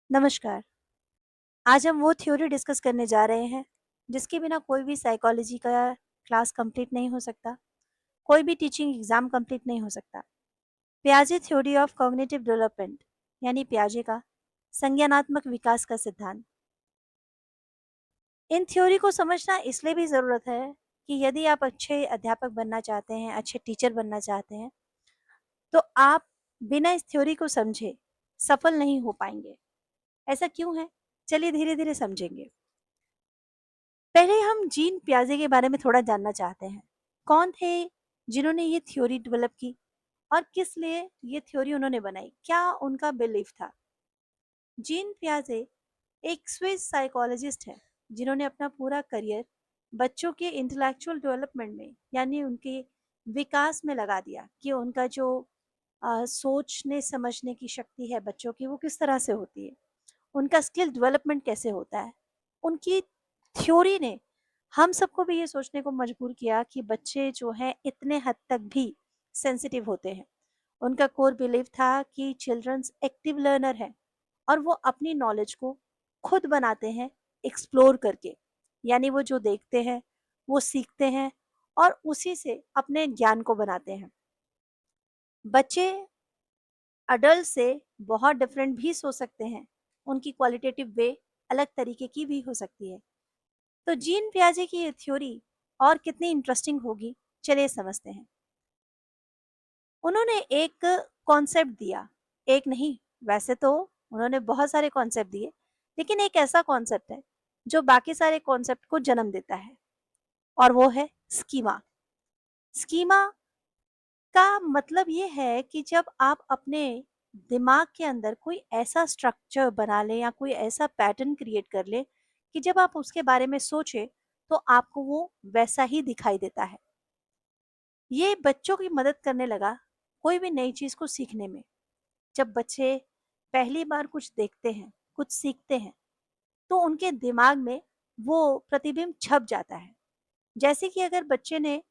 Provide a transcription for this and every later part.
नमस्कार। आज हम वो थ्योरी डिस्कस करने जा रहे हैं जिसके बिना कोई भी साइकोलॉजी का क्लास कंप्लीट नहीं हो सकता, कोई भी टीचिंग एग्जाम कंप्लीट नहीं हो सकता। पियाजे थ्योरी ऑफ कॉग्निटिव डेवलपमेंट, यानी पियाजे का संज्ञानात्मक विकास का सिद्धांत। इन थ्योरी को समझना इसलिए भी ज़रूरत है कि यदि आप अच्छे अध्यापक बनना चाहते हैं, अच्छे टीचर बनना चाहते हैं, तो आप बिना इस थ्योरी को समझे सफल नहीं हो पाएंगे। ऐसा क्यों है? चलिए धीरे धीरे समझेंगे। पहले हम जीन पियाजे के बारे में थोड़ा जानना चाहते हैं। कौन थे जिन्होंने ये थ्योरी डेवलप की और किस लिए ये थ्योरी उन्होंने बनाई? क्या उनका बिलीफ था? जीन पियाजे एक स्विस साइकोलॉजिस्ट हैं जिन्होंने अपना पूरा करियर बच्चों के इंटेलेक्चुअल डेवलपमेंट में, यानी उनके विकास में लगा दिया कि उनका जो सोचने समझने की शक्ति है बच्चों की, वो किस तरह से होती है, उनका स्किल डेवलपमेंट कैसे होता है। उनकी थ्योरी ने हम सबको भी ये सोचने को मजबूर किया कि बच्चे जो हैं इतने हद तक भी सेंसिटिव होते हैं। उनका कोर बिलीफ था कि चिल्ड्रंस एक्टिव लर्नर है और वो अपनी नॉलेज को खुद बनाते हैं एक्सप्लोर करके, यानी वो जो देखते हैं वो सीखते हैं और उसी से अपने ज्ञान को बनाते हैं। बच्चे अडल्ट से बहुत डिफरेंट भी सोच सकते हैं, उनकी क्वालिटेटिव वे अलग तरीके की भी हो सकती है। तो जीन पियाजे की ये थ्योरी और कितनी इंटरेस्टिंग होगी, चलिए समझते हैं। उन्होंने एक कॉन्सेप्ट दिया, एक नहीं, वैसे तो उन्होंने बहुत सारे कॉन्सेप्ट दिए, लेकिन एक ऐसा कॉन्सेप्ट है जो बाकी सारे कॉन्सेप्ट को जन्म देता है, और वो है स्कीमा। स्कीमा का मतलब ये है कि जब आप अपने दिमाग के अंदर कोई ऐसा स्ट्रक्चर बना लें या कोई ऐसा पैटर्न क्रिएट कर ले कि जब आप उसके बारे में सोचें तो आपको वो वैसा ही दिखाई देता है। ये बच्चों की मदद करने लगा कोई भी नई चीज़ को सीखने में। जब बच्चे पहली बार कुछ देखते हैं, कुछ सीखते हैं, तो उनके दिमाग में वो प्रतिबिंब छप जाता है। जैसे कि अगर बच्चे ने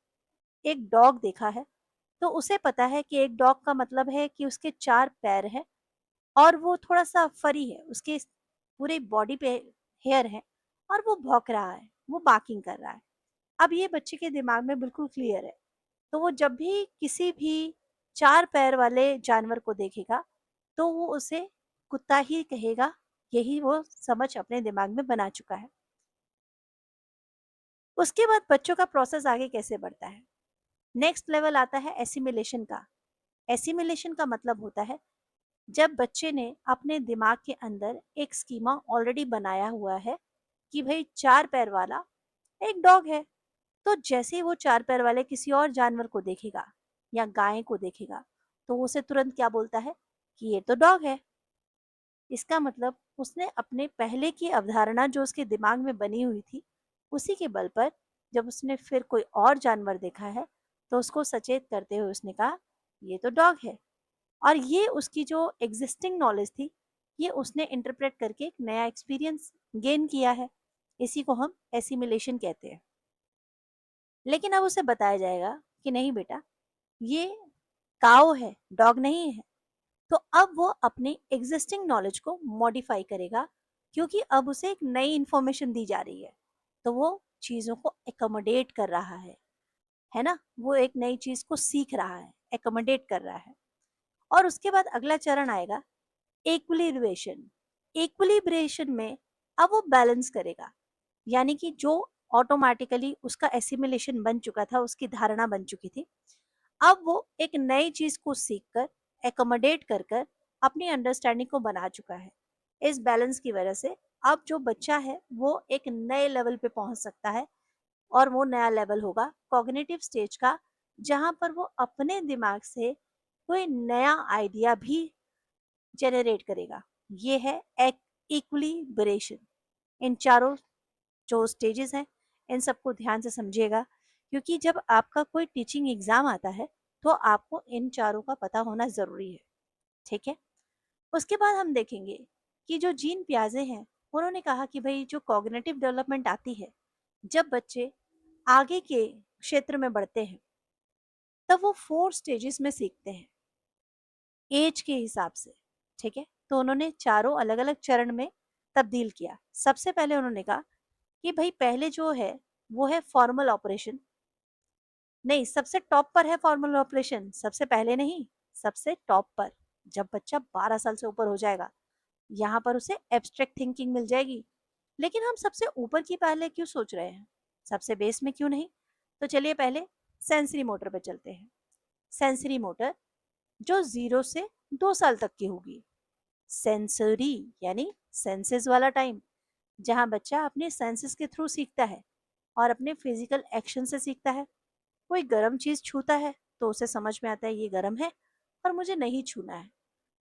एक डॉग देखा है, तो उसे पता है कि एक डॉग का मतलब है कि उसके 4 पैर हैं और वो थोड़ा-सा फरी है, उसके पूरे बॉडी पे हेयर है और वो भौंक रहा है, वो बार्किंग कर रहा है। अब ये बच्चे के दिमाग में बिल्कुल क्लियर है। तो वो जब भी किसी भी 4 पैर वाले जानवर को देखेगा, तो वो उसे कुत्ता ही कहेगा, यही वो समझ अपने दिमाग में बना चुका है। उसके बाद बच्चों का प्रोसेस आगे कैसे बढ़ता है? नेक्स्ट लेवल आता है एसिमिलेशन का। एसिमिलेशन का मतलब होता है जब बच्चे ने अपने दिमाग के अंदर एक स्कीमा ऑलरेडी बनाया हुआ है कि भाई 4 पैर वाला एक डॉग है, तो जैसे ही वो 4 पैर वाले किसी और जानवर को देखेगा या गाय को देखेगा, तो वो उसे तुरंत क्या बोलता है कि ये तो डॉग है। इसका मतलब उसने अपने पहले की अवधारणा जो उसके दिमाग में बनी हुई थी, उसी के बल पर जब उसने फिर कोई और जानवर देखा है, तो उसको सचेत करते हुए उसने कहा ये तो डॉग है। और ये उसकी जो एग्जिस्टिंग नॉलेज थी, ये उसने इंटरप्रेट करके एक नया एक्सपीरियंस गेन किया है। इसी को हम एसिमिलेशन कहते हैं। लेकिन अब उसे बताया जाएगा कि नहीं बेटा, ये काऊ है, डॉग नहीं है। तो अब वो अपनी एग्जिस्टिंग नॉलेज को मॉडिफाई करेगा, क्योंकि अब उसे एक नई इंफॉर्मेशन दी जा रही है। तो वो चीज़ों को एकोमोडेट कर रहा है ना? वो एक नई चीज़ को सीख रहा है, एकोमोडेट कर रहा है। और उसके बाद अगला चरण आएगा इक्विलिब्रेशन। इक्विलिब्रेशन में अब वो बैलेंस करेगा, यानी कि जो ऑटोमेटिकली उसका एसिमिलेशन बन चुका था, उसकी धारणा बन चुकी थी, अब वो एक नई चीज को सीखकर एकोमोडेट कर कर अपनी अंडरस्टैंडिंग को बना चुका है। इस बैलेंस की वजह से अब जो बच्चा है वो एक नए लेवल पे पहुंच सकता है, और वो नया लेवल होगा कॉग्निटिव स्टेज का, जहां पर वो अपने दिमाग से कोई नया आइडिया भी जेनरेट करेगा। ये है एक इक्विलिब्रेशन। इन चारों जो स्टेजेस हैं, इन सबको ध्यान से समझिएगा, क्योंकि जब आपका कोई टीचिंग एग्जाम आता है तो आपको इन चारों का पता होना ज़रूरी है। ठीक है? उसके बाद हम देखेंगे कि जो जीन पियाजे हैं, उन्होंने कहा कि भाई जो कॉग्निटिव डेवलपमेंट आती है जब बच्चे आगे के क्षेत्र में बढ़ते हैं, तब वो 4 स्टेजेस में सीखते हैं एज के हिसाब से। ठीक है? तो उन्होंने चारों अलग अलग चरण में तब्दील किया। सबसे पहले उन्होंने कहा कि भाई पहले जो है वो है फॉर्मल ऑपरेशन। नहीं, सबसे टॉप पर है फॉर्मल ऑपरेशन, सबसे पहले नहीं, सबसे टॉप पर। जब बच्चा 12 साल से ऊपर हो जाएगा, यहाँ पर उसे एब्स्ट्रैक्ट थिंकिंग मिल जाएगी। लेकिन हम सबसे ऊपर की पहले क्यों सोच रहे हैं, सबसे बेस में क्यों नहीं? तो चलिए पहले सेंसरी मोटर पे चलते हैं। सेंसरी मोटर जो 0 से 2 साल तक की होगी। सेंसरी यानी सेंसेस वाला टाइम, जहाँ बच्चा अपने सेंसेस के थ्रू सीखता है और अपने फिजिकल एक्शन से सीखता है। कोई गर्म चीज छूता है तो उसे समझ में आता है ये गर्म है और मुझे नहीं छूना है।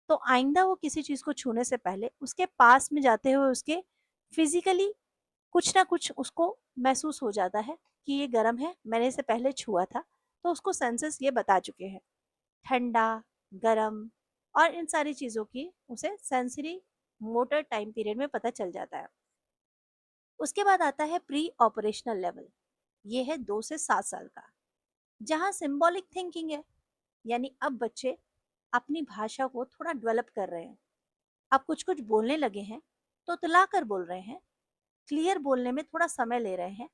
तो आइंदा वो किसी चीज को छूने से पहले उसके पास में जाते हुए उसके फिजिकली कुछ ना कुछ उसको महसूस हो जाता है कि ये गर्म है, मैंने इसे पहले छुआ था। तो उसको सेंसेस ये बता चुके हैं, ठंडा, गरम और इन सारी चीज़ों की उसे सेंसरी मोटर टाइम पीरियड में पता चल जाता है। उसके बाद आता है प्री ऑपरेशनल लेवल। ये है 2 से 7 साल का, जहाँ सिंबॉलिक थिंकिंग है। यानी अब बच्चे अपनी भाषा को थोड़ा डेवलप कर रहे हैं। अब कुछ कुछ बोलने लगे हैं तो तुला कर बोल रहे हैं, क्लियर बोलने में थोड़ा समय ले रहे हैं,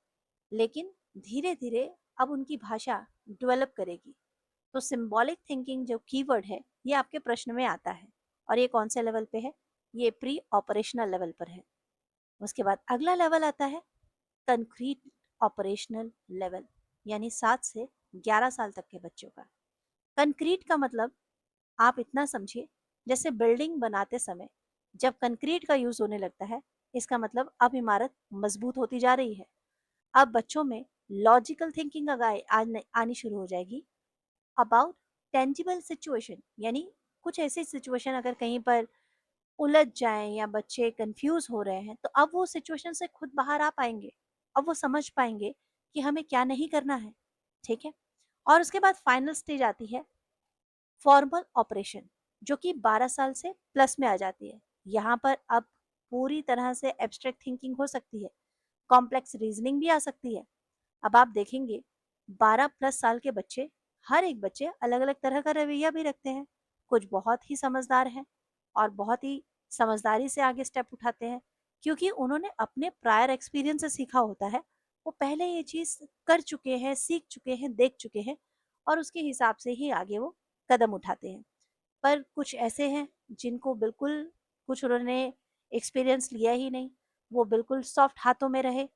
लेकिन धीरे धीरे अब उनकी भाषा डेवलप करेगी। तो सिंबॉलिक थिंकिंग जो कीवर्ड है ये आपके प्रश्न में आता है। और ये कौन से लेवल पे है? ये प्री ऑपरेशनल लेवल पर है। उसके बाद अगला लेवल आता है कंक्रीट ऑपरेशनल लेवल, यानी 7 से 11 साल तक के बच्चों का। कंक्रीट का मतलब आप इतना समझिए, जैसे बिल्डिंग बनाते समय जब कंक्रीट का यूज होने लगता है, इसका मतलब अब इमारत मजबूत होती जा रही है। अब बच्चों में लॉजिकल थिंकिंग आनी शुरू हो जाएगी अबाउट टेंजिबल सिचुएशन। यानी कुछ ऐसी सिचुएशन अगर कहीं पर उलझ जाएं या बच्चे कंफ्यूज हो रहे हैं, तो अब वो सिचुएशन से खुद बाहर आ पाएंगे। अब वो समझ पाएंगे कि हमें क्या नहीं करना है। ठीक है। और उसके बाद फाइनल स्टेज आती है फॉर्मल ऑपरेशन, जो कि 12 साल से प्लस में आ जाती है। यहाँ पर अब पूरी तरह से एब्स्ट्रैक्ट थिंकिंग हो सकती है, कॉम्प्लेक्स रीजनिंग भी आ सकती है। अब आप देखेंगे 12 प्लस साल के बच्चे, हर एक बच्चे अलग अलग तरह का रवैया भी रखते हैं। कुछ बहुत ही समझदार हैं और बहुत ही समझदारी से आगे स्टेप उठाते हैं, क्योंकि उन्होंने अपने प्रायर एक्सपीरियंस से सीखा होता है। वो पहले ये चीज़ कर चुके हैं, सीख चुके हैं, देख चुके हैं और उसके हिसाब से ही आगे वो कदम उठाते हैं। पर कुछ ऐसे हैं जिनको बिल्कुल कुछ उन्होंने एक्सपीरियंस लिया ही नहीं, वो बिल्कुल सॉफ्ट हाथों में रहे,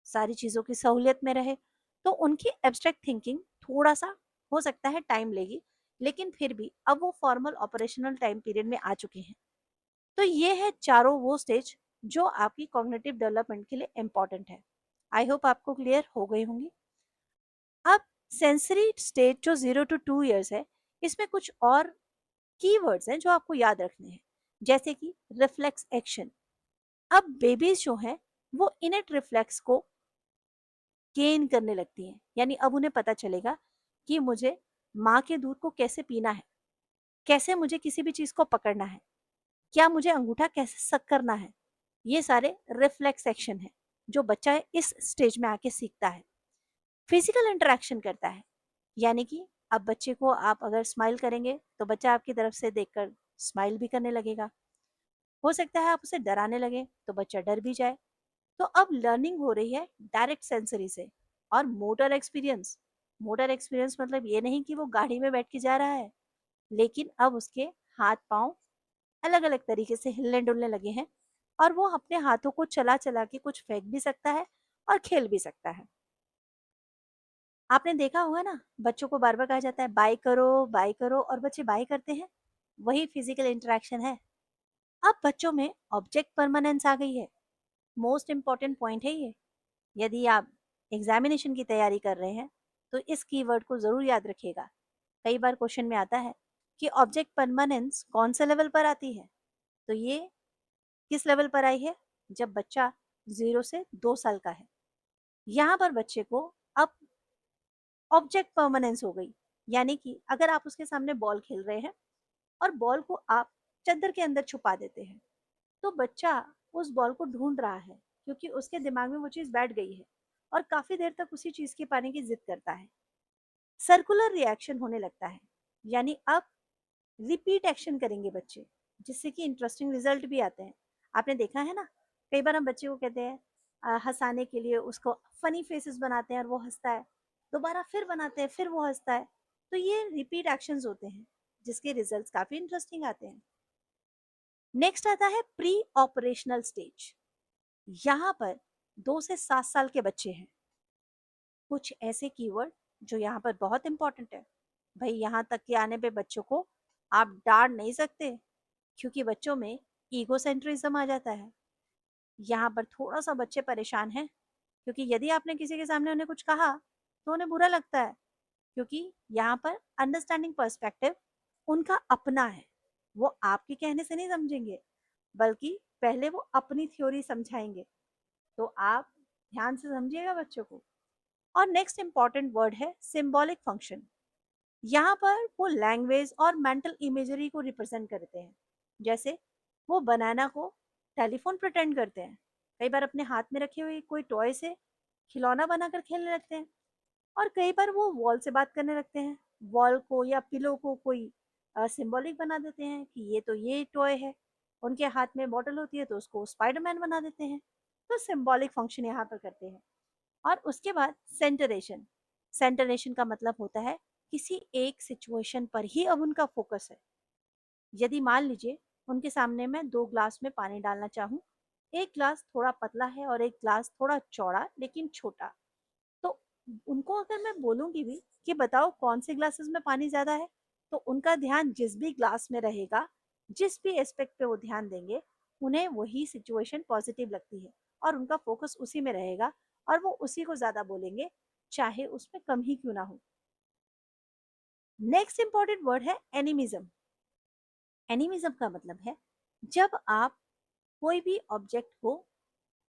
सारी चीज़ों की सहूलियत में रहे। तो उनकी एब्स्ट्रैक्ट थिंकिंग थोड़ा सा हो सकता है टाइम लेगी, लेकिन फिर भी अब वो फॉर्मल ऑपरेशनल टाइम पीरियड में आ चुके हैं। तो ये है चारों वो स्टेज जो आपकी कॉग्निटिव डेवलपमेंट के लिए इम्पॉर्टेंट है। आई होप आपको क्लियर हो गई होंगी। अब सेंसरी स्टेज जो 0 to 2 years है, इसमें कुछ और कीवर्ड्स हैं जो आपको याद रखने हैं, जैसे कि रिफ्लेक्स एक्शन। अब बेबीज जो हैं वो इनेट रिफ्लेक्स को गेन करने लगती हैं। यानी अब उन्हें पता चलेगा कि मुझे माँ के दूध को कैसे पीना है, कैसे मुझे किसी भी चीज़ को पकड़ना है, क्या मुझे अंगूठा कैसे सक करना है। ये सारे रिफ्लेक्स एक्शन है जो बच्चा इस स्टेज में आके सीखता है। फिजिकल इंटरेक्शन करता है, यानी कि अब बच्चे को आप अगर स्माइल करेंगे तो बच्चा आपकी तरफ से देखकर स्माइल भी करने लगेगा। हो सकता है आप उसे डराने लगे तो बच्चा डर भी जाए। तो अब लर्निंग हो रही है डायरेक्ट सेंसरी से। और मोटर एक्सपीरियंस मतलब ये नहीं कि वो गाड़ी में बैठ के जा रहा है, लेकिन अब उसके हाथ पांव अलग अलग तरीके से हिलने डुलने लगे हैं और वो अपने हाथों को चला चला के कुछ फेंक भी सकता है और खेल भी सकता है। आपने देखा होगा ना, बच्चों को बार बार कहा जाता है बाय करो और बच्चे बाय करते हैं। वही फिजिकल इंटरेक्शन है। अब बच्चों में ऑब्जेक्ट परमानेंस आ गई है। मोस्ट इंपॉर्टेंट पॉइंट है ये। यदि आप एग्जामिनेशन की तैयारी कर रहे हैं तो इस कीवर्ड को ज़रूर याद रखिएगा। कई बार क्वेश्चन में आता है कि ऑब्जेक्ट परमानेंस कौन से लेवल पर आती है। तो ये किस लेवल पर आई है? जब बच्चा 0 से 2 साल का है। यहाँ पर बच्चे को अब ऑब्जेक्ट परमानेंस हो गई। यानी कि अगर आप उसके सामने बॉल खेल रहे हैं और बॉल को आप चद्दर के अंदर छुपा देते हैं, तो बच्चा उस बॉल को ढूंढ रहा है, क्योंकि उसके दिमाग में वो चीज़ बैठ गई है और काफ़ी देर तक उसी चीज़ के पाने की जिद करता है। सर्कुलर रिएक्शन होने लगता है, यानी अब रिपीट एक्शन करेंगे बच्चे। जिससे कि इंटरेस्टिंग रिजल्ट भी आते हैं। आपने देखा है ना, कई बार हम बच्चे को कहते हैं हंसाने के लिए, उसको फनी फेसेस बनाते हैं और वो हंसता है, दोबारा फिर बनाते हैं, फिर वो हंसता है। तो ये रिपीट एक्शंस होते हैं जिसके रिजल्ट्स काफी इंटरेस्टिंग आते हैं। नेक्स्ट आता है प्री ऑपरेशनल स्टेज। यहाँ पर 2 से 7 साल के बच्चे हैं। कुछ ऐसे कीवर्ड जो यहाँ पर बहुत इंपॉर्टेंट है। भाई यहाँ तक के आने पे बच्चों को आप डांट नहीं सकते, क्योंकि बच्चों में ईगोसेंट्रिज्म आ जाता है। यहाँ पर थोड़ा सा बच्चे परेशान हैं, क्योंकि यदि आपने किसी के सामने उन्हें कुछ कहा तो उन्हें बुरा लगता है, क्योंकि यहाँ पर अंडरस्टैंडिंग पर्सपेक्टिव उनका अपना है। वो आपके कहने से नहीं समझेंगे, बल्कि पहले वो अपनी थ्योरी समझाएंगे। तो आप ध्यान से समझिएगा बच्चों को। और नेक्स्ट इंपॉर्टेंट वर्ड है सिंबॉलिक फंक्शन। यहाँ पर वो लैंग्वेज और मेंटल इमेजरी को रिप्रेजेंट करते हैं। जैसे वो बनाना को टेलीफोन प्रिटेंड करते हैं, कई बार अपने हाथ में रखे हुए कोई टॉय से खिलौना बनाकर खेलने लगते हैं, और कई बार वो वॉल से बात करने लगते हैं। वॉल को या पिलो को कोई सिंबॉलिक बना देते हैं कि ये तो ये टॉय है। उनके हाथ में बॉटल होती है तो उसको स्पाइडरमैन बना देते हैं। तो सिंबॉलिक फंक्शन यहाँ पर करते हैं। और उसके बाद सेंटरेशन। सेंटरेशन का मतलब होता है किसी एक सिचुएशन पर ही अब उनका फोकस है। यदि मान लीजिए उनके सामने मैं 2 ग्लास में पानी डालना चाहूँ, एक ग्लास थोड़ा पतला है और एक ग्लास थोड़ा चौड़ा लेकिन छोटा, तो उनको अगर मैं बोलूंगी भी कि बताओ कौन से ग्लासेस में पानी ज्यादा है, तो उनका ध्यान जिस भी ग्लास में रहेगा, जिस भी एस्पेक्ट पे वो ध्यान देंगे, उन्हें वही सिचुएशन पॉजिटिव लगती है और उनका फोकस उसी में रहेगा और वो उसी को ज्यादा बोलेंगे, चाहे उसमें कम ही क्यों ना हो। नेक्स्ट इंपॉर्टेंट वर्ड है एनिमिज्म। एनिमिज्म का मतलब है जब आप कोई भी ऑब्जेक्ट को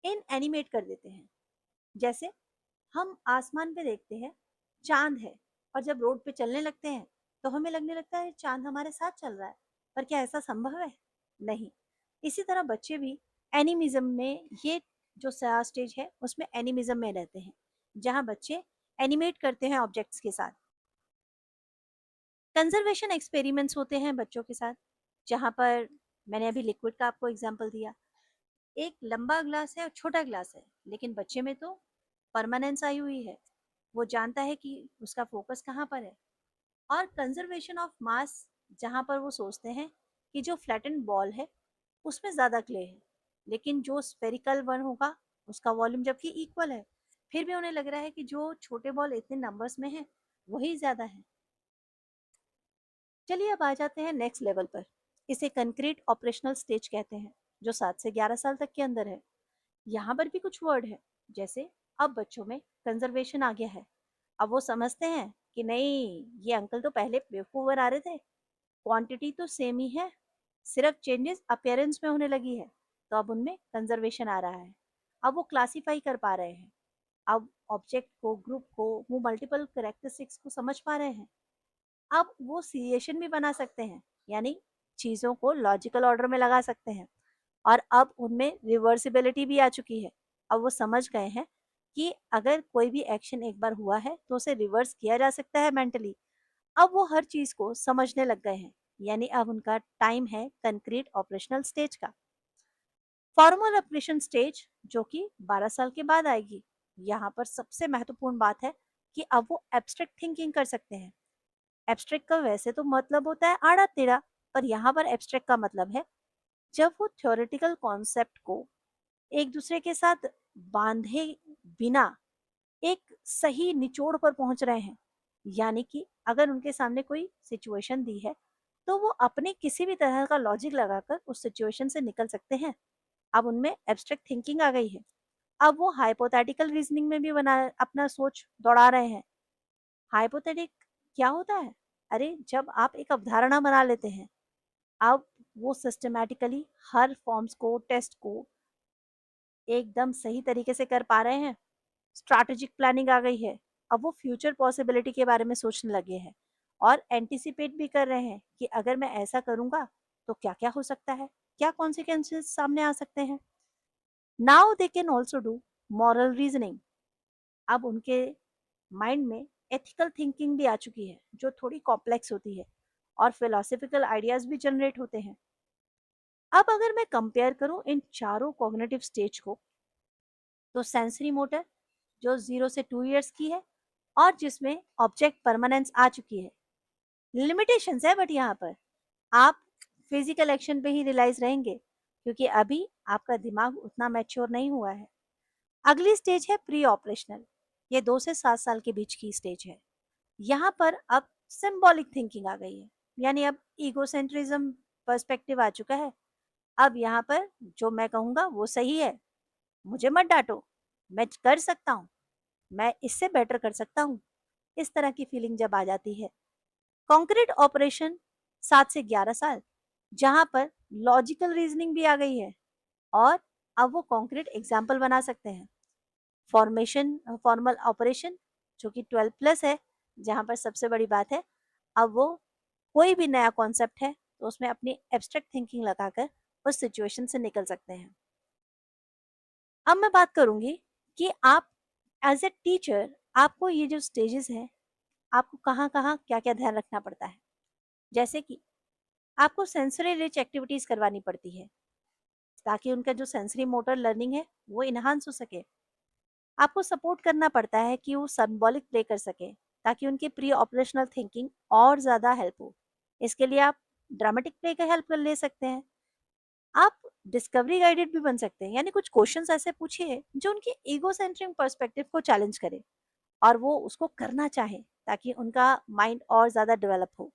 इन एनिमेट कर देते हैं। जैसे हम आसमान पे देखते हैं चांद है, और जब रोड पे चलने लगते हैं तो हमें लगने लगता है चांद हमारे साथ चल रहा है। पर क्या ऐसा संभव है? नहीं। इसी तरह बच्चे भी एनिमिज्म में, ये जो स्टेज है उसमें एनिमिज्म में रहते हैं, जहां बच्चे एनिमेट करते हैं ऑब्जेक्ट्स के साथ। कंजर्वेशन एक्सपेरिमेंट्स होते हैं बच्चों के साथ, जहां पर मैंने अभी लिक्विड का आपको एग्जांपल दिया। एक लंबा ग्लास है और छोटा ग्लास है, लेकिन बच्चे में तो परमानेंस आई हुई है, वो जानता है कि उसका फोकस कहाँ पर है। और कंजर्वेशन ऑफ मास, जहाँ पर वो सोचते हैं कि जो फ्लैटेंड बॉल है उसमें ज़्यादा क्ले है, लेकिन जो स्पेरिकल वन होगा उसका वॉल्यूम जबकि इक्वल है, फिर भी उन्हें लग रहा है कि जो छोटे बॉल इतने नंबर्स में है वही ज़्यादा है। चलिए अब आ जाते हैं नेक्स्ट लेवल पर। इसे कंक्रीट ऑपरेशनल स्टेज कहते हैं, जो 7 से 11 साल तक के अंदर है। यहाँ पर भी कुछ वर्ड है, जैसे अब बच्चों में कंजर्वेशन आ गया है। अब वो समझते हैं कि नहीं, ये अंकल तो पहले बेवकूफ आ रहे थे, क्वांटिटी तो सेम ही है, सिर्फ चेंजेस अपीयरेंस में होने लगी है। तो अब उनमें कंजर्वेशन आ रहा है। अब वो क्लासीफाई कर पा रहे हैं, अब ऑब्जेक्ट को, ग्रुप को, वो मल्टीपल करेक्टरिस्टिक्स को समझ पा रहे हैं। अब वो सीरिएशन भी बना सकते हैं, यानी चीज़ों को लॉजिकल ऑर्डर में लगा सकते हैं। और अब उनमें रिवर्सिबिलिटी भी आ चुकी है। अब वो समझ गए हैं कि अगर कोई भी एक्शन एक बार हुआ है तो उसे रिवर्स किया जा सकता है मेंटली। अब वो हर चीज को समझने लग गए हैं, यानी अब उनका टाइम है कंक्रीट ऑपरेशनल स्टेज का। फॉर्मल ऑपरेशन स्टेज, जो कि 12 साल के बाद आएगी। यहाँ पर सबसे महत्वपूर्ण बात है कि अब वो एब्स्ट्रैक्ट थिंकिंग कर सकते हैं। एब्स्ट्रैक्ट का वैसे तो मतलब होता है आड़ा टेढ़ा, पर यहाँ पर एब्स्ट्रैक्ट का मतलब है जब वो थ्योरेटिकल कॉन्सेप्ट को एक दूसरे के साथ बांधे बिना एक सही निचोड़ पर पहुंच रहे हैं। यानी कि अगर उनके सामने कोई सिचुएशन दी है तो वो अपने किसी भी तरह का लॉजिक लगाकर उस सिचुएशन से निकल सकते हैं। अब उनमें एब्स्ट्रैक्ट थिंकिंग आ गई है। अब वो हाइपोथेटिकल रीजनिंग में भी बना अपना सोच दौड़ा रहे हैं। हाइपोथेटिक क्या होता है? अरे जब आप एक अवधारणा बना लेते हैं, अब वो सिस्टमैटिकली हर फॉर्म्स को, टेस्ट को एकदम सही तरीके से कर पा रहे हैं। स्ट्रैटेजिक प्लानिंग आ गई है। अब वो फ्यूचर पॉसिबिलिटी के बारे में सोचने लगे हैं और एंटिसिपेट भी कर रहे हैं कि अगर मैं ऐसा करूंगा तो क्या क्या हो सकता है, क्या कॉन्सिक्वेंसेस सामने आ सकते हैं। Now they can also do moral reasoning. अब उनके माइंड में एथिकल थिंकिंग भी आ चुकी है, जो थोड़ी कॉम्प्लेक्स होती है, और फिलोसफिकल आइडियाज भी जनरेट होते हैं। अब अगर मैं कंपेयर करूं इन चारों कॉग्निटिव स्टेज को, तो सेंसरी मोटर जो 0 से 2 इयर्स की है और जिसमें ऑब्जेक्ट परमानेंस आ चुकी है, लिमिटेशंस है बट यहाँ पर आप फिजिकल एक्शन पे ही रियलाइज रहेंगे, क्योंकि अभी आपका दिमाग उतना मैच्योर नहीं हुआ है। अगली स्टेज है प्री ऑपरेशनल। ये 2 से 7 साल के बीच की स्टेज है। यहाँ पर अब सिंबॉलिक थिंकिंग आ गई है, यानी अब ईगोसेंट्रिज्म पर्सपेक्टिव आ चुका है। अब यहाँ पर जो मैं कहूँगा वो सही है, मुझे मत डांटो, मैं कर सकता हूँ, मैं इससे बेटर कर सकता हूँ, इस तरह की फीलिंग जब आ जाती है। कॉन्क्रीट ऑपरेशन 7 से 11 साल, जहाँ पर लॉजिकल रीजनिंग भी आ गई है और अब वो कॉन्क्रीट एग्जाम्पल बना सकते हैं। फॉर्मेशन फॉर्मल ऑपरेशन जो कि 12 प्लस है, जहाँ पर सबसे बड़ी बात है अब वो कोई भी नया कॉन्सेप्ट है तो उसमें अपनी एब्स्ट्रैक्ट थिंकिंग लगाकर उस सिचुएशन से निकल सकते हैं। अब मैं बात करूंगी कि आप एज ए टीचर, आपको ये जो स्टेजेस हैं, आपको कहाँ कहाँ क्या क्या ध्यान रखना पड़ता है। जैसे कि आपको सेंसरी रिच एक्टिविटीज करवानी पड़ती है ताकि उनका जो सेंसरी मोटर लर्निंग है वो इन्हांस हो सके। आपको सपोर्ट करना पड़ता है कि वो सिंबॉलिक प्ले कर सके ताकि उनकी प्री ऑपरेशनल थिंकिंग और ज़्यादा हेल्प हो। इसके लिए आप ड्रामेटिक प्ले का हेल्प कर ले सकते हैं। आप डिस्कवरी गाइडेड भी बन सकते हैं, यानी कुछ क्वेश्चंस ऐसे पूछिए जो उनके ईगो सेंट्रिक पर्सपेक्टिव को चैलेंज करे और वो उसको करना चाहे ताकि उनका माइंड और ज़्यादा डेवलप हो।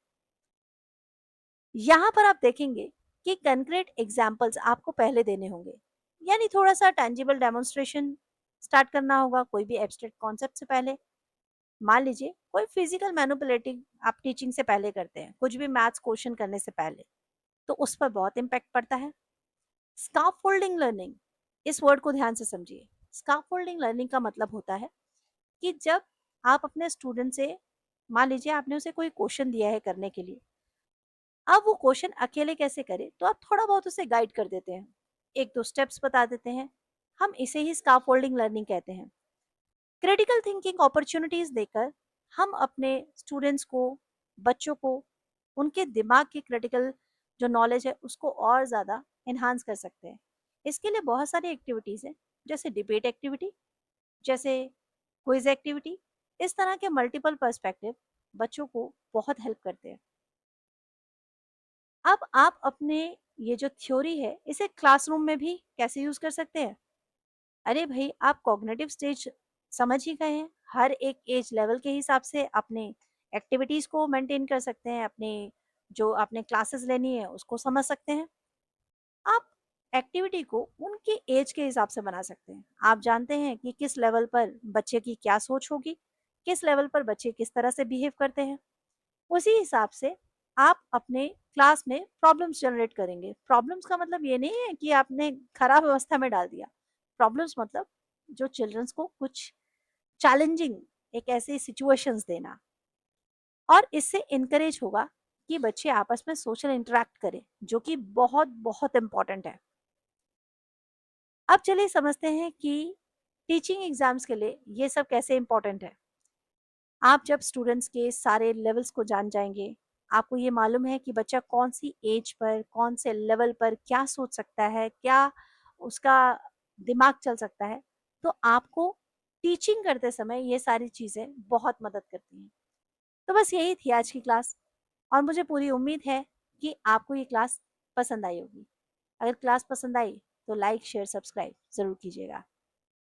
यहाँ पर आप देखेंगे कि कंक्रीट एग्जाम्पल्स आपको पहले देने होंगे, यानी थोड़ा सा टेंजिबल डेमोन्स्ट्रेशन स्टार्ट करना होगा कोई भी एब्स्ट्रैक्ट कॉन्सेप्ट से पहले। मान लीजिए कोई फिजिकल मैनिपुलेटिंग आप टीचिंग से पहले करते हैं, कुछ भी मैथ्स क्वेश्चन करने से पहले, तो उस पर बहुत इम्पैक्ट पड़ता है। स्काफोल्डिंग लर्निंग, इस वर्ड को ध्यान से समझिए। स्काफोल्डिंग लर्निंग का मतलब होता है कि जब आप अपने स्टूडेंट से, मान लीजिए आपने उसे कोई क्वेश्चन दिया है करने के लिए, अब वो क्वेश्चन अकेले कैसे करे, तो आप थोड़ा बहुत उसे गाइड कर देते हैं, एक दो स्टेप्स बता देते हैं। हम इसे ही स्काफोल्डिंग लर्निंग कहते हैं। क्रिटिकल थिंकिंग अपॉर्चुनिटीज देकर हम अपने स्टूडेंट्स को, बच्चों को, उनके दिमाग की क्रिटिकल जो नॉलेज है उसको और ज़्यादा इन्हांस कर सकते हैं। इसके लिए बहुत सारी एक्टिविटीज़ हैं, जैसे डिबेट एक्टिविटी, जैसे क्विज एक्टिविटी। इस तरह के मल्टीपल पर्सपेक्टिव बच्चों को बहुत हेल्प करते हैं। अब आप अपने ये जो थ्योरी है इसे क्लासरूम में भी कैसे यूज़ कर सकते हैं। अरे भाई, आप कॉग्निटिव स्टेज समझ ही गए हैं। हर एक एज लेवल के हिसाब से अपने एक्टिविटीज को मेंटेन कर सकते हैं, अपने जो आपने क्लासेस लेनी है उसको समझ सकते हैं। आप एक्टिविटी को उनके एज के हिसाब से बना सकते हैं। आप जानते हैं कि किस लेवल पर बच्चे की क्या सोच होगी, किस लेवल पर बच्चे किस तरह से बिहेव करते हैं। उसी हिसाब से आप अपने क्लास में प्रॉब्लम्स जनरेट करेंगे। प्रॉब्लम्स का मतलब ये नहीं है कि आपने खराब अवस्था में डाल दिया। प्रॉब्लम्स मतलब जो चिल्ड्रंस को कुछ चैलेंजिंग, एक ऐसी सिचुएशंस देना, और इससे इनकरेज होगा कि बच्चे आपस में सोशल इंटरेक्ट करें, जो कि बहुत बहुत इंपॉर्टेंट है। अब चलिए समझते हैं कि टीचिंग एग्जाम्स के लिए ये सब कैसे इंपॉर्टेंट है। आप जब स्टूडेंट्स के सारे लेवल्स को जान जाएंगे, आपको ये मालूम है कि बच्चा कौन सी एज पर, कौन से लेवल पर क्या सोच सकता है, क्या उसका दिमाग चल सकता है, तो आपको टीचिंग करते समय ये सारी चीज़ें बहुत मदद करती हैं। तो बस यही थी आज की क्लास, और मुझे पूरी उम्मीद है कि आपको ये क्लास पसंद आई होगी। अगर क्लास पसंद आई तो लाइक शेयर सब्सक्राइब ज़रूर कीजिएगा।